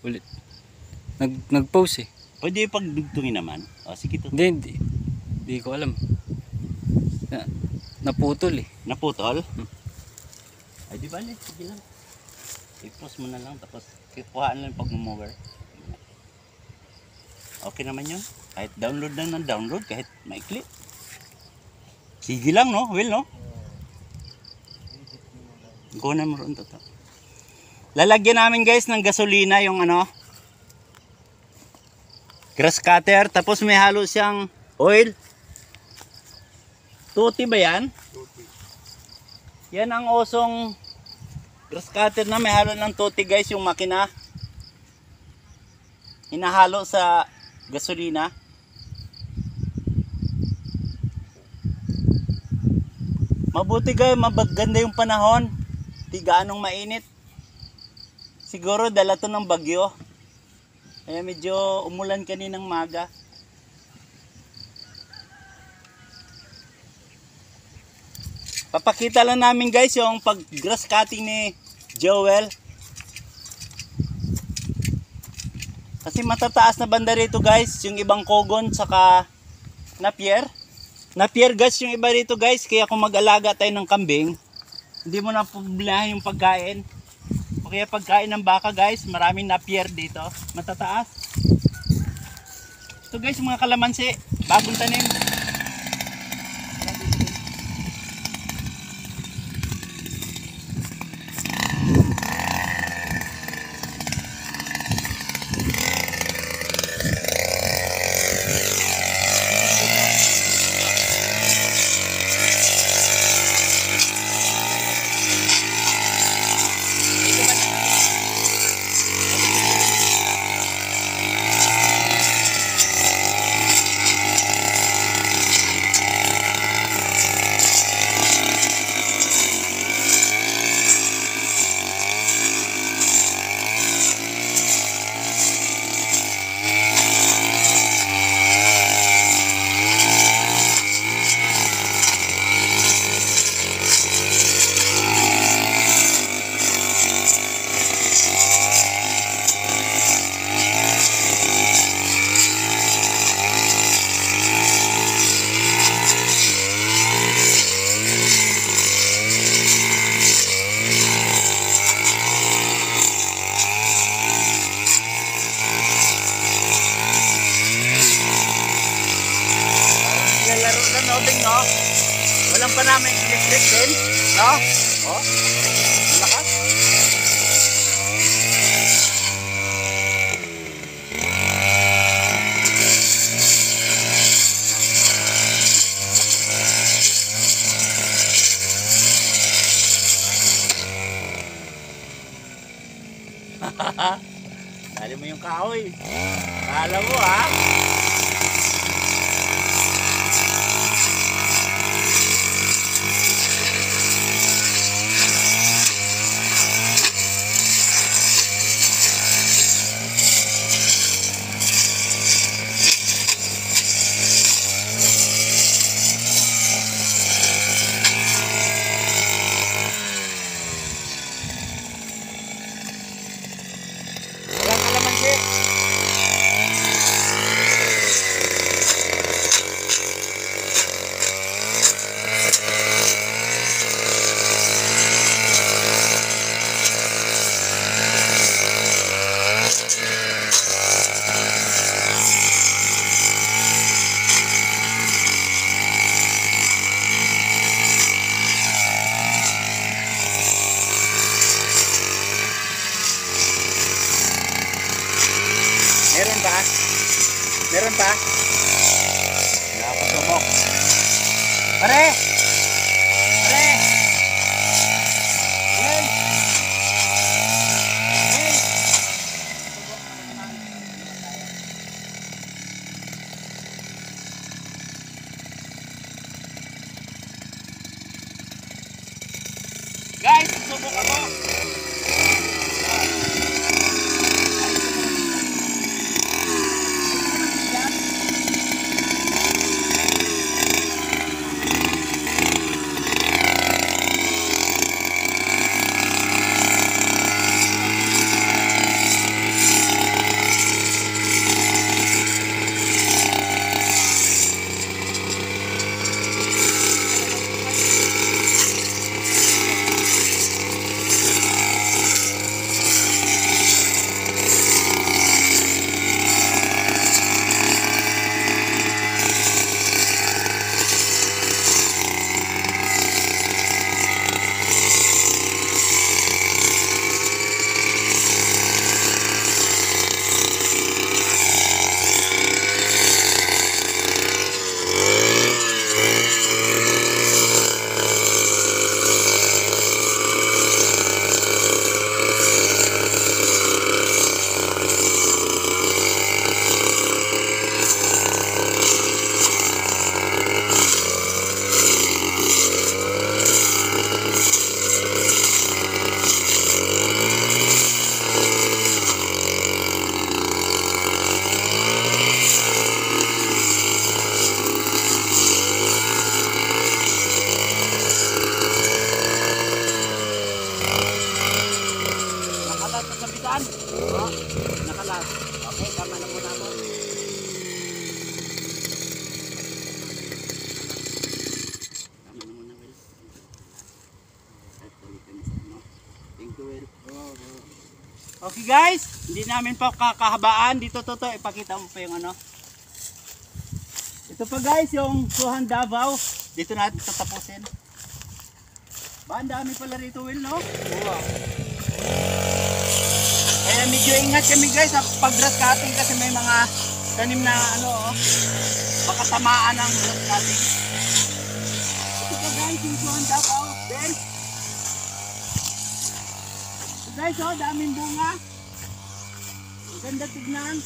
ulit. Nag-pause eh. Pwede pagdugtungin naman. O sige to. Hindi ko alam. Naputol eh. Naputol? Ay di bale, sige lang. I-pause mo na lang tapos kuhaan lang pag mower. Okay naman yun. Kahit download lang ng download, kahit maikli. Sige lang no, Will no? Kunan mo ron to. Lalagyan namin guys ng gasolina yung grass cutter, tapos may halo siyang oil. Tuti ba yan? Tuti. Yan ang osong grass cutter na may halo ng tuti guys, yung makina. Hinahalo sa gasolina. Mabuti guys, mabaganda yung panahon. Di gaanong mainit. Siguro dala to ng bagyo. Kaya medyo umulan kaninang maga. Papakita lang namin guys yung pag grass cutting ni Joel. Kasi matataas na banda rito guys, yung ibang kogon saka napier. Napier guys yung iba rito guys, kaya kung mag-alaga tayo ng kambing, hindi mo na problemahin yung pagkain. O kaya pagkain ng baka guys, maraming napier dito, matataas. Ito guys mga kalamansi, bagong tanim. No? Walang pa namin electric din, no? Oh, lakas. Dali mo yung kahoy. Kala mo ha? Meron pa? Meron pa? Nakapasumok. Pare! Pare! Hey! Hey! Guys, subok ako! Oh, nakalas. Okay, tama na muna ako. Tama na muna, Will. Thank you, Will. Okay guys, hindi namin pa kakahabaan. Dito to, ipakita mo pa yung ano. Ito pa guys, yung Suhan Davao. Dito natin tatapusin. Ba, ang dami pala rito, Will, no? Wow. Kaya medyo ingat kami guys sa pag-grass cutting kasi may mga tanim na ano, oh, baka tamaan ng grass cutting. Ito pa guys, yung Suhan Davao. Then, ito guys, oh, daming bunga. Ang ganda tignan.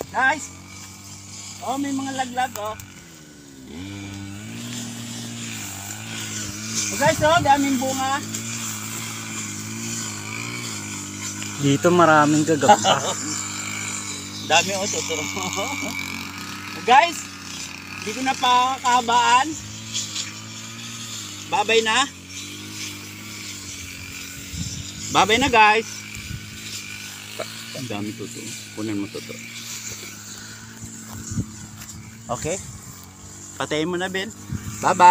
Guys, oh, may mga laglag, oh. So guys, oh, daming bunga. Dito maraming gagamba. Dami, oh, totoo. Guys, hindi ko na pa kahabaan. Babay na. Babay na guys. Ang dami totoo. Kunan mo totoo. Okay. Patayin mo na, Ben. Bye-bye.